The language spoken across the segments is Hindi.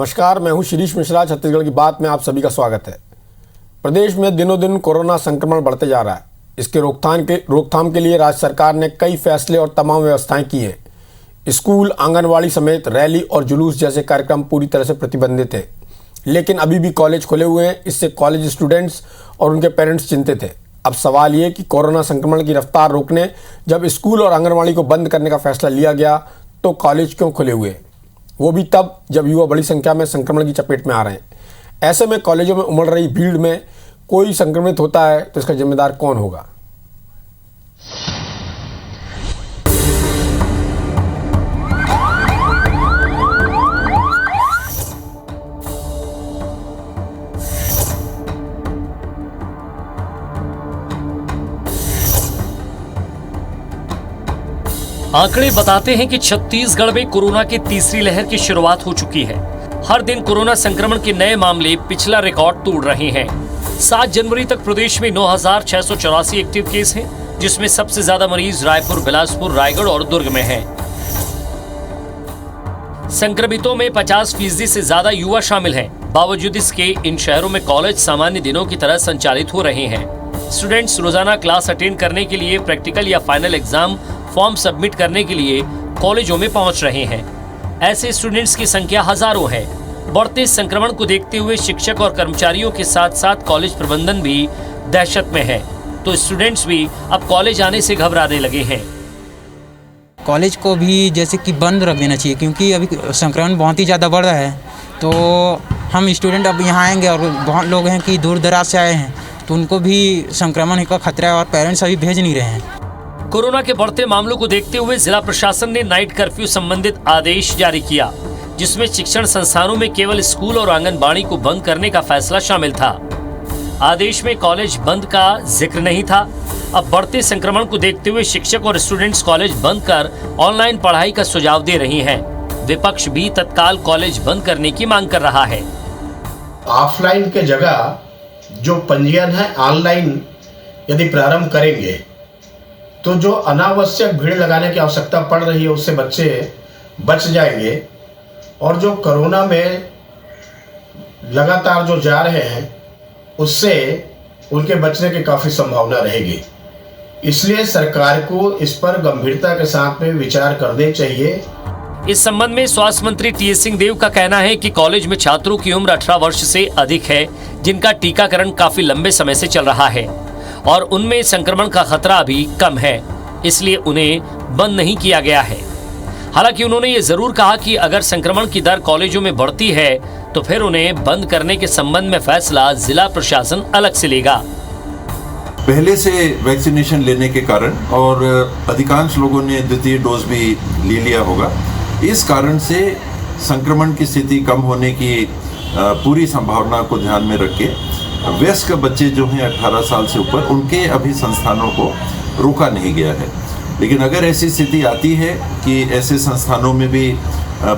नमस्कार, मैं हूं शिरीष मिश्रा। छत्तीसगढ़ की बात में आप सभी का स्वागत है। प्रदेश में दिनों दिन कोरोना संक्रमण बढ़ते जा रहा है। इसके रोकथाम के लिए राज्य सरकार ने कई फैसले और तमाम व्यवस्थाएं की हैं। स्कूल, आंगनवाड़ी समेत रैली और जुलूस जैसे कार्यक्रम पूरी तरह से प्रतिबंधित थे, लेकिन अभी भी कॉलेज खुले हुए हैं। इससे कॉलेज स्टूडेंट्स और उनके पेरेंट्स चिंतित हैं। अब सवाल ये कि कोरोना संक्रमण की रफ्तार रोकने जब स्कूल और आंगनवाड़ी को बंद करने का फैसला लिया गया तो कॉलेज क्यों खुले हुए, वो भी तब जब युवा बड़ी संख्या में संक्रमण की चपेट में आ रहे हैं। ऐसे में कॉलेजों में उमड़ रही भीड़ में कोई संक्रमित होता है तो इसका जिम्मेदार कौन होगा? आंकड़े बताते हैं कि छत्तीसगढ़ में कोरोना की तीसरी लहर की शुरुआत हो चुकी है। हर दिन कोरोना संक्रमण के नए मामले पिछला रिकॉर्ड तोड़ रहे हैं। 7 जनवरी तक प्रदेश में 9,684 एक्टिव केस हैं, जिसमें सबसे ज्यादा मरीज रायपुर, बिलासपुर, रायगढ़ और दुर्ग में हैं। संक्रमितों में 50% से ज्यादा युवा शामिल हैं। बावजूद इसके इन शहरों में कॉलेज सामान्य दिनों की तरह संचालित हो रहे हैं। स्टूडेंट्स रोजाना क्लास अटेंड करने के लिए, प्रैक्टिकल या फाइनल एग्जाम फॉर्म सबमिट करने के लिए कॉलेजों में पहुंच रहे हैं। ऐसे स्टूडेंट्स की संख्या हजारों है। बढ़ते संक्रमण को देखते हुए शिक्षक और कर्मचारियों के साथ साथ कॉलेज प्रबंधन भी दहशत में है, तो स्टूडेंट्स भी अब कॉलेज आने से घबराने लगे हैं। कॉलेज को भी जैसे कि बंद रख देना चाहिए, क्योंकि अभी संक्रमण बहुत ही ज़्यादा बढ़ रहा है। तो हम स्टूडेंट अब यहाँ आएंगे और बहुत लोग हैं कि दूर दराज से आए हैं, तो उनको भी संक्रमण का खतरा है और पेरेंट्स अभी भेज नहीं रहे हैं। कोरोना के बढ़ते मामलों को देखते हुए जिला प्रशासन ने नाइट कर्फ्यू संबंधित आदेश जारी किया, जिसमें शिक्षण संस्थानों में केवल स्कूल और आंगनबाड़ी को बंद करने का फैसला शामिल था। आदेश में कॉलेज बंद का जिक्र नहीं था। अब बढ़ते संक्रमण को देखते हुए शिक्षक और स्टूडेंट्स कॉलेज बंद कर ऑनलाइन पढ़ाई का सुझाव दे रही हैं। विपक्ष भी तत्काल कॉलेज बंद करने की मांग कर रहा है। ऑफलाइन के जगह जो पंजीयन है ऑनलाइन यदि प्रारंभ करेंगे तो जो अनावश्यक भीड़ लगाने की आवश्यकता पड़ रही है उससे बच्चे बच जाएंगे, और जो कोरोना में लगातार जो जा रहे हैं उससे उनके बचने की काफ़ी संभावना रहेगी। इसलिए सरकार को इस पर गंभीरता के साथ में विचार करने चाहिए। इस संबंध में स्वास्थ्य मंत्री टी.एस. सिंहदेव का कहना है कि कॉलेज में छात्रों की उम्र 18 वर्ष से अधिक है, जिनका टीकाकरण काफी लंबे समय से चल रहा है और उनमें संक्रमण का खतरा भी कम है, इसलिए उन्हें बंद नहीं किया गया है। हालांकि उन्होंने ये जरूर कहा कि अगर संक्रमण की दर कॉलेजों में बढ़ती है तो फिर उन्हें बंद करने के संबंध में फैसला जिला प्रशासन अलग से लेगा। पहले से वैक्सीनेशन लेने के कारण और अधिकांश लोगों ने द्वितीय डोज भी ले लिया होगा, इस कारण से संक्रमण की स्थिति कम होने की पूरी संभावना को ध्यान में रख के वयस्क बच्चे जो हैं 18 साल से ऊपर, उनके अभी संस्थानों को रोका नहीं गया है। लेकिन अगर ऐसी स्थिति आती है कि ऐसे संस्थानों में भी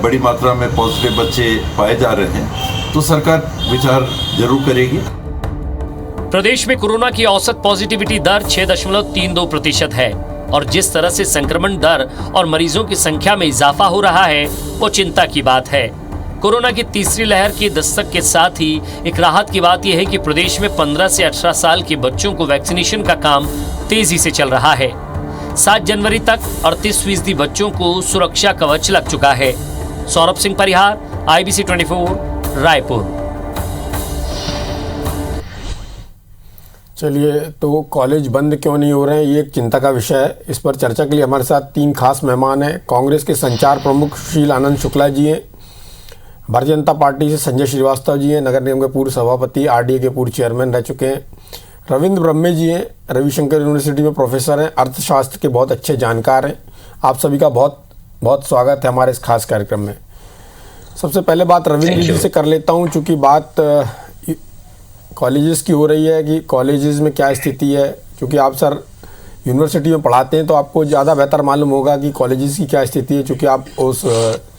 बड़ी मात्रा में पॉजिटिव बच्चे पाए जा रहे हैं तो सरकार विचार जरूर करेगी। प्रदेश में कोरोना की औसत पॉजिटिविटी दर 6.32% है और जिस तरह से संक्रमण दर और मरीजों की संख्या में इजाफा हो रहा है वो चिंता की बात है। कोरोना की तीसरी लहर की दस्तक के साथ ही एक राहत की बात यह है कि प्रदेश में 15 से 18 साल के बच्चों को वैक्सीनेशन का काम तेजी से चल रहा है। 7 जनवरी तक 38% बच्चों को सुरक्षा कवच लग चुका है। सौरभ सिंह परिहार, IBC 24, रायपुर। चलिए, तो कॉलेज बंद क्यों नहीं हो रहे हैं, ये एक चिंता का विषय है। इस पर चर्चा के लिए हमारे साथ 3 खास मेहमान हैं। कांग्रेस के संचार प्रमुख सुशील आनंद शुक्ला जी हैं, भारतीय जनता पार्टी से संजय श्रीवास्तव जी हैं, नगर निगम के पूर्व सभापति, RDA के पूर्व चेयरमैन रह चुके हैं, रविंद्र ब्रह्मे जी हैं, रविशंकर यूनिवर्सिटी में प्रोफेसर हैं, अर्थशास्त्र के बहुत अच्छे जानकार हैं। आप सभी का बहुत बहुत स्वागत है हमारे इस खास कार्यक्रम में। सबसे पहले बात रविंद्र जी से कर लेता हूँ, चूँकि बात कॉलेजेस की हो रही है कि कॉलेजेस में क्या स्थिति है। क्योंकि आप सर यूनिवर्सिटी में पढ़ाते हैं तो आपको ज़्यादा बेहतर मालूम होगा कि कॉलेजेस की क्या स्थिति है, चूँकि आप उस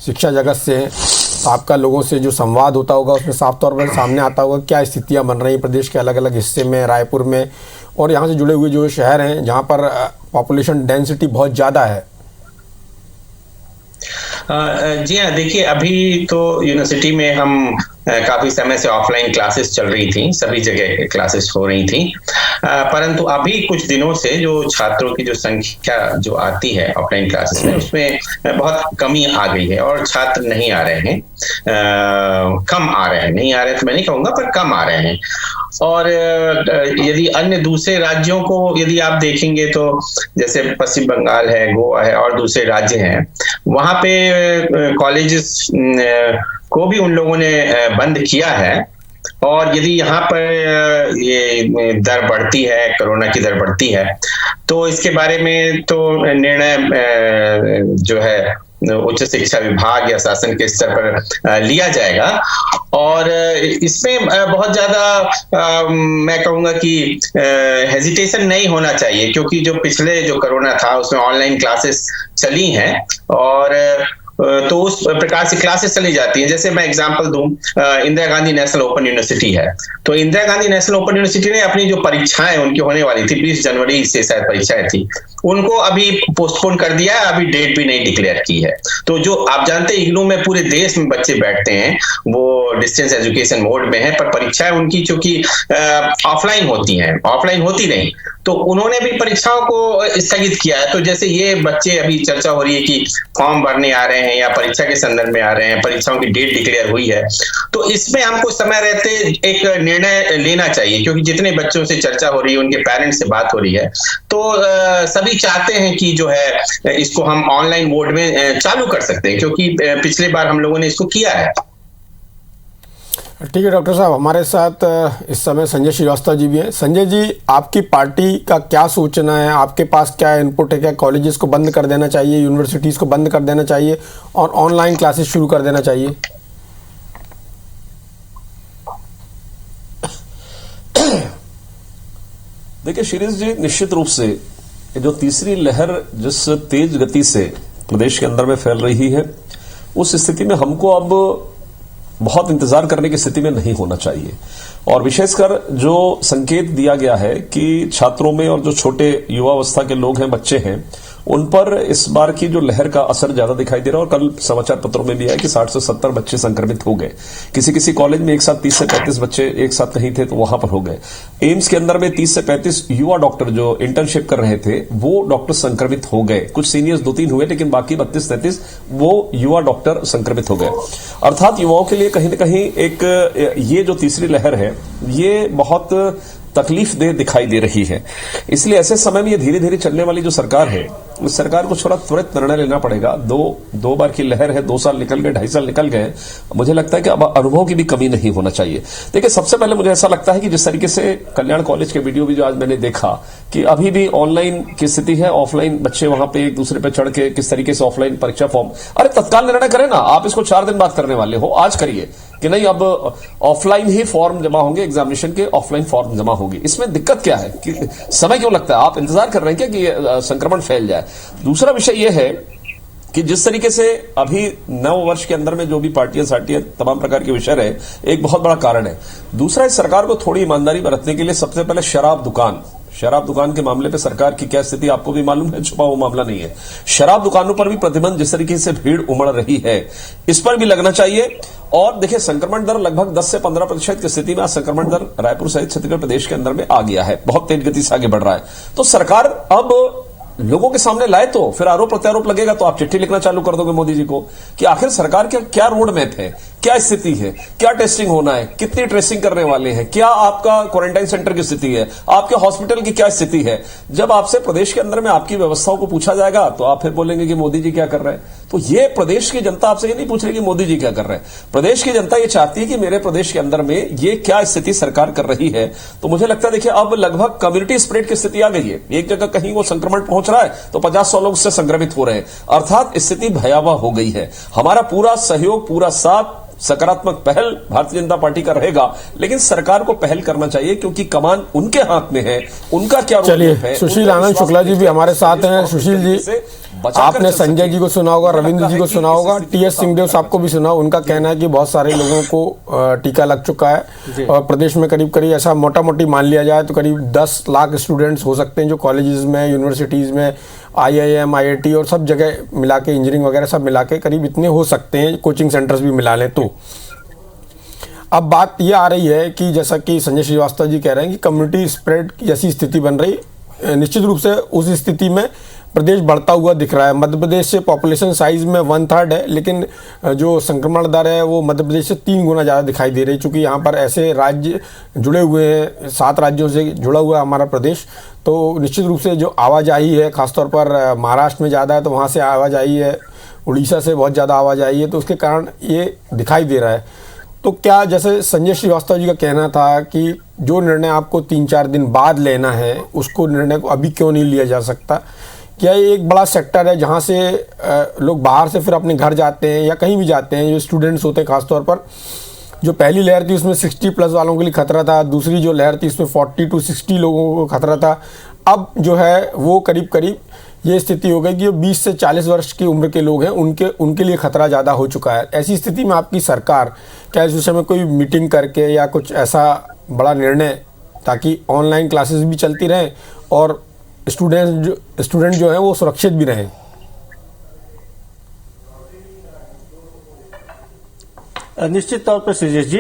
शिक्षा जगत से हैं। तो आपका लोगों से जो संवाद होता होगा उसमें साफ तौर पर सामने आता होगा क्या स्थितियां बन रही हैं प्रदेश के अलग अलग हिस्से में, रायपुर में और यहाँ से जुड़े हुए जो शहर हैं जहाँ पर पॉपुलेशन डेंसिटी बहुत ज़्यादा है। जी हाँ, देखिए अभी तो यूनिवर्सिटी में हम काफी समय से ऑफलाइन क्लासेस चल रही थी, सभी जगह क्लासेस हो रही थी, परंतु अभी कुछ दिनों से जो छात्रों की जो संख्या जो आती है ऑफलाइन क्लासेस में, उसमें बहुत कमी आ गई है और छात्र नहीं आ रहे हैं, कम आ रहे हैं, नहीं आ रहे तो मैं नहीं कहूँगा, पर कम आ रहे हैं। और यदि अन्य दूसरे राज्यों को यदि आप देखेंगे तो जैसे पश्चिम बंगाल है, गोवा है और दूसरे राज्य हैं, वहाँ पे कॉलेजेस को भी उन लोगों ने बंद किया है। और यदि यहाँ पर ये दर बढ़ती है, कोरोना की दर बढ़ती है, तो इसके बारे में तो निर्णय जो है उच्च शिक्षा विभाग या शासन के स्तर पर लिया जाएगा। और इसमें बहुत ज्यादा मैं कहूँगा कि हेजिटेशन नहीं होना चाहिए, क्योंकि जो पिछले जो कोरोना था उसमें ऑनलाइन क्लासेस चली हैं और तो उस प्रकार से क्लासेस चली जाती हैं। जैसे मैं एग्जांपल दूं, Indira Gandhi national open university है, तो Indira Gandhi national open university ने अपनी जो परीक्षाएं उनकी होने वाली थी, 20 जनवरी से शायद परीक्षाएं थी, उनको अभी पोस्टपोन कर दिया है, अभी डेट भी नहीं डिक्लेयर की है। तो जो आप जानते हैं इग्नू में पूरे देश में बच्चे बैठते हैं, वो डिस्टेंस एजुकेशन मोड में है, पर परीक्षाएं उनकी चूंकि ऑफलाइन होती हैं, ऑफलाइन होती नहीं, तो उन्होंने भी परीक्षाओं को स्थगित किया है। तो जैसे ये बच्चे अभी चर्चा हो रही है कि फॉर्म भरने आ रहे हैं या परीक्षा के संदर्भ में आ रहे हैं, परीक्षाओं की डेट डिक्लेयर हुई है, तो इसमें हमको समय रहते एक निर्णय लेना चाहिए, क्योंकि जितने बच्चों से चर्चा हो रही है, उनके पेरेंट्स से बात हो रही है, तो सभी चाहते हैं कि जो है इसको हम ऑनलाइन मोड में चालू कर सकते हैं, क्योंकि पिछले बार हम लोगों ने इसको किया है। ठीक है डॉक्टर साहब, हमारे साथ इस समय संजय श्रीवास्तव जी भी हैं। संजय जी, आपकी पार्टी का क्या सूचना है, आपके पास क्या इनपुट है? क्या कॉलेजेस को बंद कर देना चाहिए, यूनिवर्सिटीज को बंद कर देना चाहिए और ऑनलाइन क्लासेस शुरू कर देना चाहिए? देखिए शिरीष जी, निश्चित रूप से जो तीसरी लहर जिस तेज गति से प्रदेश के अंदर में फैल रही है, उस स्थिति में हमको अब बहुत इंतजार करने की स्थिति में नहीं होना चाहिए। और विशेषकर जो संकेत दिया गया है कि छात्रों में और जो छोटे युवावस्था के लोग हैं, बच्चे हैं, उन पर इस बार की जो लहर का असर ज्यादा दिखाई दे रहा है। और कल समाचार पत्रों में भी है कि 60 से 70 बच्चे संक्रमित हो गए। किसी किसी कॉलेज में एक साथ 30 से 35 बच्चे एक साथ कहीं थे तो वहां पर हो गए। एम्स के अंदर में 30 से 35 युवा डॉक्टर जो इंटर्नशिप कर रहे थे, वो डॉक्टर संक्रमित हो गए। कुछ सीनियर्स 2-3 हुए, लेकिन बाकी 32-33 वो युवा डॉक्टर संक्रमित हो गए। अर्थात युवाओं के लिए कहीं न कहीं एक ये जो तीसरी लहर है, ये बहुत तकलीफ दे दिखाई दे रही है। इसलिए ऐसे समय में ये धीरे धीरे चलने वाली जो सरकार है, उस सरकार को थोड़ा त्वरित निर्णय लेना पड़ेगा। दो बार की लहर है, 2 साल निकल गए, 2.5 साल निकल गए। मुझे लगता है कि अब अनुभव की भी कमी नहीं होना चाहिए। देखिए, सबसे पहले मुझे ऐसा लगता है कि जिस तरीके से कल्याण कॉलेज के वीडियो भी जो आज मैंने देखा कि अभी भी ऑनलाइन की स्थिति है, ऑफलाइन बच्चे वहां पे एक दूसरे पे चढ़ के किस तरीके से ऑफलाइन परीक्षा फॉर्म, अरे तत्काल निर्णय करें ना। आप इसको 4 दिन बाद करने वाले हो, आज करिए कि नहीं अब ऑफलाइन ही फॉर्म जमा होंगे, एग्जामिनेशन के ऑफलाइन फॉर्म जमा होगी। इसमें दिक्कत क्या है कि समय क्यों लगता है? आप इंतजार कर रहे हैं क्या कि संक्रमण फैल जाए? दूसरा विषय यह है कि जिस तरीके से अभी नव वर्ष के अंदर में जो भी पार्टियां साटियां तमाम प्रकार के विषय रहे, एक बहुत बड़ा कारण है। दूसरा, इस सरकार को थोड़ी ईमानदारी बरतने के लिए सबसे पहले शराब दुकान के मामले पे सरकार की क्या स्थिति आपको भी मालूम है, छुपा हुआ मामला नहीं है। शराब दुकानों पर भी प्रतिबंध, जिस तरीके से भीड़ उमड़ रही है, इस पर भी लगना चाहिए। और देखिए, संक्रमण दर लगभग 10 से 15% की स्थिति में आज संक्रमण दर रायपुर सहित छत्तीसगढ़ प्रदेश के अंदर में आ गया है, बहुत तेज गति से आगे बढ़ रहा है। तो सरकार अब लोगों के सामने लाए तो फिर आरोप प्रत्यारोप लगेगा तो आप चिट्ठी लिखना चालू कर दोगे मोदी जी को कि आखिर सरकार का क्या रोड मैप है, क्या स्थिति है, क्या टेस्टिंग होना है, कितनी ट्रेसिंग करने वाले हैं, क्या आपका क्वारंटाइन सेंटर की स्थिति है, आपके हॉस्पिटल की क्या स्थिति है। जब आपसे प्रदेश के अंदर में आपकी व्यवस्थाओं को पूछा जाएगा तो आप फिर बोलेंगे कि मोदी जी क्या कर रहे हैं। तो ये प्रदेश की जनता आपसे ये नहीं पूछ रही कि मोदी जी क्या कर रहे हैं। प्रदेश की जनता ये चाहती है कि मेरे प्रदेश के अंदर में ये क्या स्थिति सरकार कर रही है। तो मुझे लगता है देखिए, अब लगभग कम्युनिटी स्प्रेड की स्थिति आ गई है। एक जगह कहीं वो संक्रमण पहुंच रहा है तो 50-100 लोग उससे संक्रमित हो रहे हैं। अर्थात स्थिति भयावह हो गई है। हमारा पूरा सहयोग, पूरा साथ, सकारात्मक पहल भारतीय जनता पार्टी का रहेगा, लेकिन सरकार को पहल करना चाहिए क्योंकि कमान उनके हाथ में है। उनका क्या रोल है। सुशील आनंद शुक्ला जी भी हमारे साथ हैं। सुशील जी, आपने संजय जी को सुना होगा, रविंद्र जी को सुना होगा, टीएस सिंहदेव साहब को भी सुना। उनका कहना है कि बहुत सारे लोगों को टीका लग चुका है और प्रदेश में करीब करीब ऐसा मोटा मोटी मान लिया जाए तो करीब 10 लाख स्टूडेंट्स हो सकते हैं जो कॉलेजेस में, यूनिवर्सिटीज में IIM IIT और सब जगह मिला के, इंजीनियरिंग वगैरह सब मिला के करीब इतने हो सकते हैं, कोचिंग सेंटर्स भी मिला लें तो। अब बात ये आ रही है कि जैसा कि संजय श्रीवास्तव जी कह रहे हैं कि कम्युनिटी स्प्रेड की जैसी स्थिति बन रही, निश्चित रूप से उस स्थिति में प्रदेश बढ़ता हुआ दिख रहा है। मध्य प्रदेश से पॉपुलेशन साइज में 1/3 है, लेकिन जो संक्रमण दर है वो मध्य प्रदेश से 3 गुना ज़्यादा दिखाई दे रही है। चूँकि यहाँ पर ऐसे राज्य जुड़े हुए हैं, 7 राज्यों से जुड़ा हुआ है हमारा प्रदेश, तो निश्चित रूप से जो आवाजाही है, खासतौर पर महाराष्ट्र में ज़्यादा है तो वहाँ से आवाजाही है, उड़ीसा से बहुत ज़्यादा आवाजाही है, तो उसके कारण ये दिखाई दे रहा है। तो क्या, जैसे संजय श्रीवास्तव जी का कहना था कि जो निर्णय आपको 3-4 दिन बाद लेना है, उसको निर्णय को अभी क्यों नहीं लिया जा सकता? क्या ये एक बड़ा सेक्टर है जहाँ से लोग बाहर से फिर अपने घर जाते हैं या कहीं भी जाते हैं, जो स्टूडेंट्स होते हैं खासतौर पर? जो पहली लहर थी उसमें 60+ वालों के लिए खतरा था, दूसरी जो लहर थी उसमें 40 to 60 लोगों को खतरा था। अब जो है वो करीब करीब ये स्थिति हो गई कि 20 से 40 वर्ष की उम्र के लोग हैं, उनके लिए खतरा ज़्यादा हो चुका है। ऐसी स्थिति में आपकी सरकार क्या इस विषय में कोई मीटिंग करके या कुछ ऐसा बड़ा निर्णय, ताकि ऑनलाइन क्लासेस भी चलती रहें और स्टूडेंट जो है वो सुरक्षित भी रहें? निश्चित तौर पर श्रीजेश जी,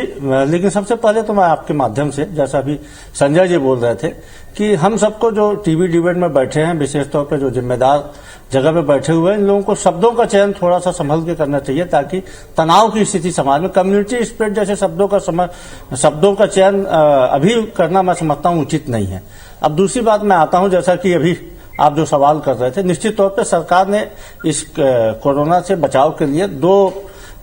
लेकिन सबसे पहले तो मैं आपके माध्यम से, जैसा अभी संजय जी बोल रहे थे, कि हम सबको जो टीवी डिबेट में बैठे हैं, विशेष तौर पर जो जिम्मेदार जगह पे बैठे हुए हैं, इन लोगों को शब्दों का चयन थोड़ा सा संभल के करना चाहिए, ताकि तनाव की स्थिति समाज में, कम्युनिटी स्प्रेड जैसे शब्दों का चयन अभी करना मैं समझता हूँ उचित नहीं है। अब दूसरी बात मैं आता हूँ, जैसा कि अभी आप जो सवाल कर रहे थे, निश्चित तौर पर सरकार ने इस कोरोना से बचाव के लिए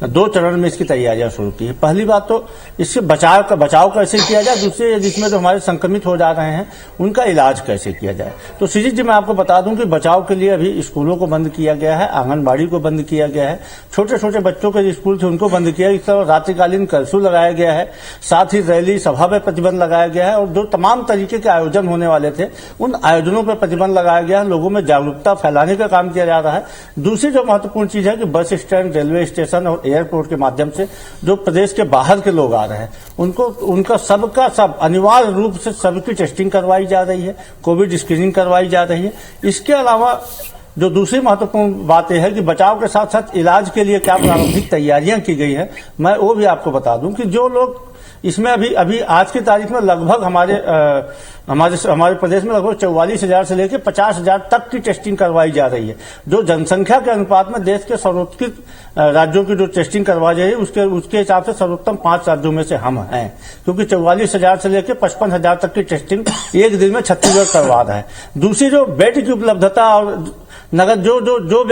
दो चरण में इसकी तैयारियां शुरू की है। पहली बात तो इससे बचाव कैसे किया जाए, दूसरे जिसमें जो हमारे संक्रमित हो जा रहे हैं उनका इलाज कैसे किया जाए। तो श्रीजीत जी, मैं आपको बता दूं कि बचाव के लिए अभी स्कूलों को बंद किया गया है, आंगनबाड़ी को बंद किया गया है, छोटे छोटे बच्चों के जो स्कूल थे उनको बंद किया, इस तरह रात्रिकालीन कर्फ्यू लगाया गया है, साथ ही रैली सभा पर प्रतिबंध लगाया गया है, और जो तमाम तरीके के आयोजन होने वाले थे उन आयोजनों पर प्रतिबंध लगाया गया है। लोगों में जागरूकता फैलाने का काम किया जा रहा है। दूसरी जो महत्वपूर्ण चीज है कि बस स्टैंड, रेलवे स्टेशन और एयरपोर्ट के माध्यम से जो प्रदेश के बाहर के लोग आ रहे हैं उनका सबका सब अनिवार्य रूप से सबकी टेस्टिंग करवाई जा रही है, कोविड स्क्रीनिंग करवाई जा रही है। इसके अलावा जो दूसरी महत्वपूर्ण बात यह है कि बचाव के साथ साथ इलाज के लिए क्या प्रारंभिक तैयारियां की गई है, मैं वो भी आपको बता दूं कि जो लोग इसमें अभी आज की तारीख में लगभग हमारे प्रदेश में लगभग 44,000 से लेकर 50,000 तक की टेस्टिंग करवाई जा रही है, जो जनसंख्या के अनुपात में देश के सर्वोत्कृष्ट राज्यों की जो टेस्टिंग करवाई जा रही है उसके हिसाब से सर्वोत्तम 5 राज्यों में से हम हैं, क्योंकि 44,000 से लेकर 55,000 तक की टेस्टिंग एक दिन में छत्तीसगढ़ करवा रहा है। दूसरी जो बेड की उपलब्धता और नगर जो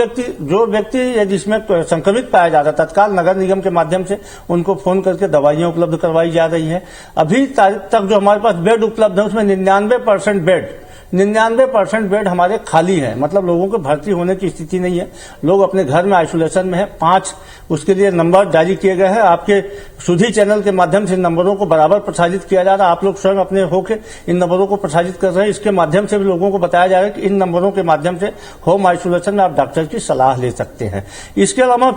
व्यक्ति जिसमें संक्रमित पाया जाता है, तत्काल नगर निगम के माध्यम से उनको फोन करके दवाइयां उपलब्ध करवाई जा रही है। अभी तारीख तक जो हमारे पास बेड उपलब्ध है उसमें 99% बेड हमारे खाली है, मतलब लोगों को भर्ती होने की स्थिति नहीं है, लोग अपने घर में आइसोलेशन में है। 5 उसके लिए नंबर जारी किए गए हैं, आपके सुधी चैनल के माध्यम से इन नंबरों को बराबर प्रसारित किया जा रहा है, आप लोग स्वयं अपने होके इन नंबरों को प्रसारित कर रहे हैं। इसके माध्यम से भी लोगों को बताया जा रहा है कि इन नंबरों के माध्यम से होम आइसोलेशन में आप डॉक्टर की सलाह ले सकते हैं। इसके अलावा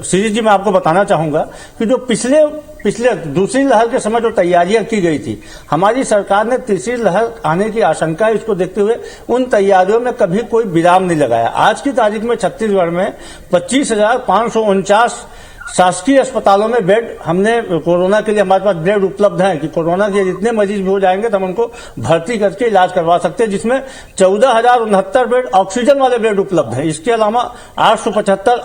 श्री जी, मैं आपको बताना चाहूंगा कि जो पिछले दूसरी लहर के समय जो तैयारियां की गई थी, हमारी सरकार ने तीसरी लहर आने की आशंका है, इसको देखते हुए उन तैयारियों में कभी कोई विराम नहीं लगाया। आज की तारीख में छत्तीसगढ़ में 25,549 शासकीय अस्पतालों में बेड हमने कोरोना के लिए हमारे पास बेड उपलब्ध हैं कि कोरोना के जितने मरीज भी हो जाएंगे तो हम उनको भर्ती करके इलाज करवा सकते हैं, जिसमें 14,069 बेड ऑक्सीजन वाले बेड उपलब्ध हैं। इसके अलावा 875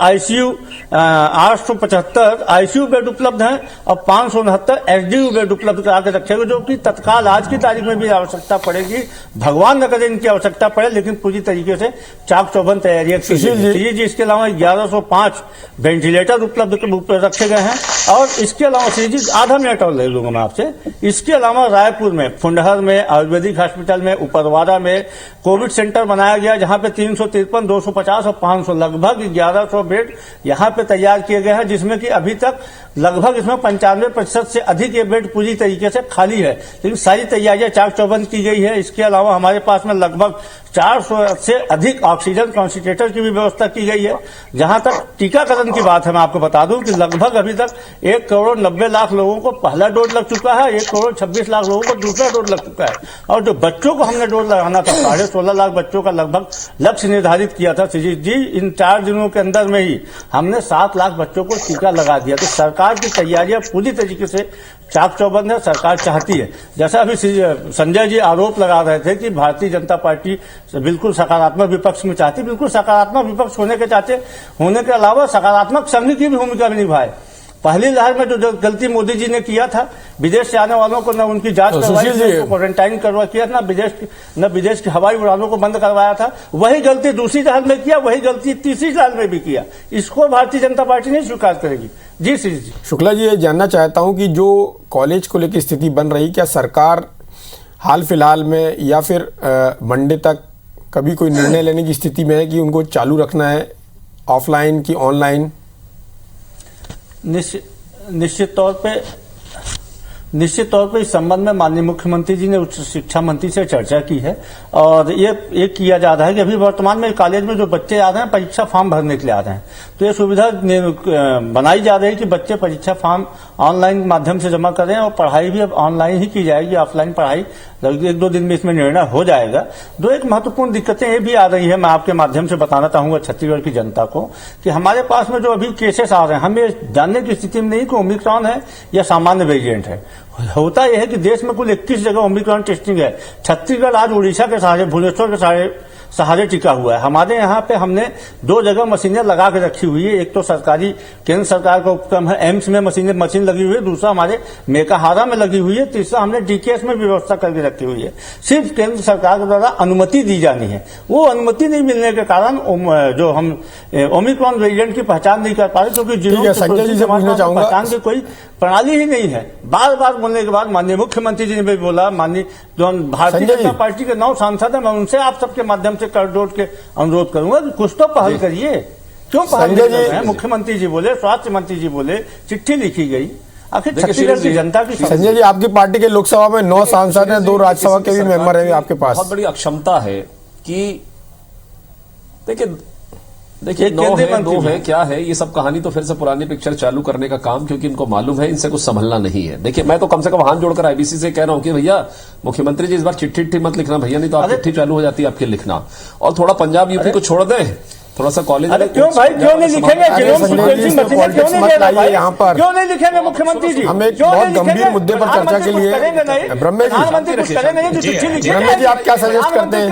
आईसीयू बेड उपलब्ध हैं और 569 एचडीयू बेड उपलब्ध करा के रखे हुए, जो कि तत्काल आज की तारीख में भी आवश्यकता पड़ेगी, भगवान न करे इनकी आवश्यकता पड़े, लेकिन पूरी तरीके से चाक चौबंद तैयारियां की गई जी। इसके अलावा 1105 वेंटिलेटर उपलब्ध रखे गए हैं। और इसके अलावा श्री जी, आधा मिनट और ले लूंगा मैं आपसे, इसके अलावा रायपुर में, फुंडहर में, आयुर्वेदिक हॉस्पिटल में, उपरवाड़ा में कोविड सेंटर बनाया गया, जहां पे 353, 250 और 500 लगभग 1100 बेड यहां पे तैयार किए गए हैं, जिसमें कि अभी तक लगभग इसमें 95% से अधिक ये बेड पूरी तरीके से खाली है, लेकिन सारी तैयारियां चाक चौबंद की गई है। इसके अलावा हमारे पास में लगभग 400 से अधिक ऑक्सीजन कॉन्सेंट्रेटर की भी व्यवस्था की गई है। जहां तक टीकाकरण की बात है, मैं आपको बता दूं शुल्क लगभग अभी तक 1,90,00,000 लोगों को पहला डोज लग चुका है, 1,26,00,000 लोगों को दूसरा डोज लग चुका है। और जो बच्चों को हमने डोज लगाना था 16.5 लाख बच्चों का लगभग लक्ष्य निर्धारित किया था श्रीजीत जी, इन 4 दिनों के अंदर में ही हमने 7 लाख बच्चों को टीका लगा दिया। तो सरकार की तैयारियां पूरी तरीके से चाक चौबंद है, सरकार चाहती है। जैसा अभी संजय जी आरोप लगा रहे थे कि भारतीय जनता पार्टी बिल्कुल सकारात्मक विपक्ष में चाहती, बिल्कुल सकारात्मक विपक्ष होने के अलावा सकारात्मक संघ की भी भूमिका भी निभाए। पहली लहर में जो गलती मोदी जी ने किया था, विदेश से आने वालों को न उनकी जांच करवाई, क्वारंटाइन करवा किया, न विदेश की हवाई उड़ानों को बंद करवाया था, वही गलती दूसरी लहर में किया, वही गलती तीसरी लहर में भी किया। इसको भारतीय जनता पार्टी नहीं स्वीकार करेगी। जी श्री जी शुक्ला जी, ये जानना चाहता हूं कि जो कॉलेज को लेकर स्थिति बन रही, क्या सरकार हाल फिलहाल में या फिर मंडे तक कभी कोई निर्णय लेने की स्थिति में है कि उनको चालू रखना है ऑफलाइन की ऑनलाइन? निश्चित तौर पे इस संबंध में माननीय मुख्यमंत्री जी ने उच्च शिक्षा मंत्री से चर्चा की है और ये किया जा रहा है कि अभी वर्तमान में कॉलेज में जो बच्चे आ रहे हैं परीक्षा फॉर्म भरने के लिए आ रहे हैं, तो ये सुविधा बनाई जा रही है कि बच्चे परीक्षा फॉर्म ऑनलाइन माध्यम से जमा करें और पढ़ाई भी अब ऑनलाइन ही की जाएगी। ऑफलाइन पढ़ाई 1-2 दिन में इसमें निर्णय हो जाएगा। एक महत्वपूर्ण दिक्कतें ये भी आ रही है, मैं आपके माध्यम से बताना चाहूंगा छत्तीसगढ़ की जनता को कि हमारे पास में जो अभी केसेस आ रहे हैं, हम ये जानने की स्थिति में नहीं कि ओमिक्रॉन है या सामान्य वेरिएंट है। होता यह है कि देश में कुल 21 जगह ओमिक्रॉन टेस्टिंग है। छत्तीसगढ़ आज उड़ीसा के सहारे, भुवनेश्वर के सहारे टिका हुआ है। हमारे यहाँ पे हमने 2 जगह मशीनें लगा के रखी हुई है। एक तो सरकारी केंद्र सरकार का उपक्रम है, एम्स में मशीन लगी हुई है, दूसरा हमारे मेकाहारा में लगी हुई है, तीसरा हमने डीकेएस में व्यवस्था करके रखी हुई है। सिर्फ केंद्र सरकार के द्वारा अनुमति दी जानी है। वो अनुमति नहीं मिलने के कारण जो हम ओमिक्रॉन वेरिएंट की पहचान नहीं कर पा रहे, क्योंकि जिलों पहचान की कोई प्रणाली ही नहीं है। बार बार बोलने के बाद माननीय मुख्यमंत्री जी ने भी बोला, माननीय जो भारतीय जनता पार्टी के 9 सांसद हैं, मैं उनसे आप सबके माध्यम से करजोड़ के अनुरोध करूंगा कि कुछ तो पहल करिए। क्यों पहल नहीं कर रहे हैं? मुख्यमंत्री जी बोले, स्वास्थ्य मंत्री जी बोले, चिट्ठी लिखी गई, आखिर छत्तीसगढ़ की जनता की। संजय जी, आपकी पार्टी के लोकसभा में 9 सांसद हैं, 2 राज्यसभा के भी मेंबर हैं आपके पास। बहुत बड़ी अक्षमता है कि देखिए 9 है क्या है, ये सब कहानी तो फिर से पुरानी पिक्चर चालू करने का काम, क्योंकि इनको मालूम है इनसे कुछ संभलना नहीं है। देखिए, मैं तो कम से कम हाथ जोड़कर आईबीसी से कह रहा हूं कि भैया मुख्यमंत्री जी इस बार चिट्ठी मत लिखना भैया, नहीं तो आप चिट्ठी चालू हो जाती है आपकी लिखना। और थोड़ा पंजाब यूपी को छोड़ दें, थोड़ा सा कॉलेज। अरे क्यों भाई, क्यों नहीं लिखेंगे? यहाँ पर क्यों नहीं लिखेंगे मुख्यमंत्री जी? हम एक बहुत गंभीर मुद्दे पर चर्चा के लिए ब्रह्मे जी आप क्या सजेस्ट करते हैं?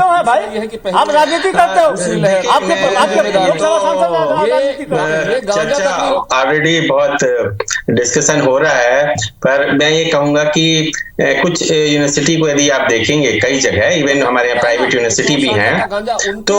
आप राजनीति करते हो, चर्चा ऑलरेडी बहुत डिस्कशन हो रहा है, पर मैं ये कहूंगा कि कुछ यूनिवर्सिटी को यदि आप देखेंगे, कई जगह इवन हमारे यहाँ प्राइवेट यूनिवर्सिटी भी हैं, तो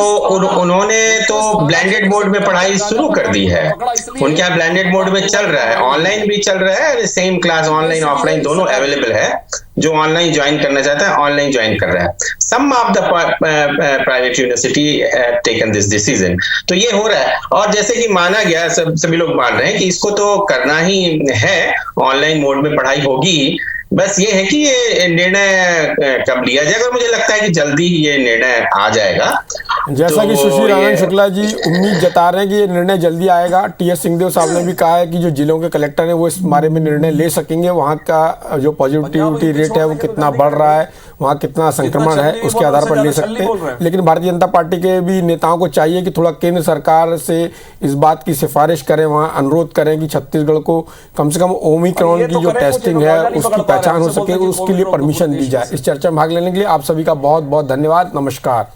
उन्होंने तो ब्लेंडेड मोड में पढ़ाई शुरू कर दी है। उनके यहाँ ब्लेंडेड मोड में चल रहा है, ऑनलाइन भी चल रहा है, सेम क्लास ऑनलाइन ऑफलाइन दोनों अवेलेबल है। जो ऑनलाइन ज्वाइन करना चाहता है ऑनलाइन ज्वाइन कर रहा है। Some of the private university taken this decision, तो ये हो रहा है। और जैसे कि माना गया, सभी लोग मान रहे हैं कि इसको तो करना ही है, ऑनलाइन मोड में पढ़ाई होगी। बस ये है कि ये निर्णय कब लिया जाएगा, मुझे लगता है कि जल्दी ही ये निर्णय आ जाएगा। जैसा कि सुश्री आनंद शुक्ला जी उम्मीद जता रहे हैं कि ये निर्णय जल्दी आएगा। टीएस सिंहदेव साहब ने भी कहा है कि जो जिलों के कलेक्टर हैं वो इस बारे में निर्णय ले सकेंगे, वहाँ का जो पॉजिटिविटी रेट है वो कितना बढ़ रहा है, वहाँ कितना संक्रमण है, उसके आधार पर ले सकते हैं। लेकिन भारतीय जनता पार्टी के भी नेताओं को चाहिए कि थोड़ा केंद्र सरकार से इस बात की सिफारिश करें, वहाँ अनुरोध करें कि छत्तीसगढ़ को कम से कम ओमिक्रॉन की जो टेस्टिंग है उसकी पहचान हो सके, उसके लिए परमिशन दी जाए। इस चर्चा में भाग लेने के लिए आप सभी का बहुत बहुत धन्यवाद। नमस्कार।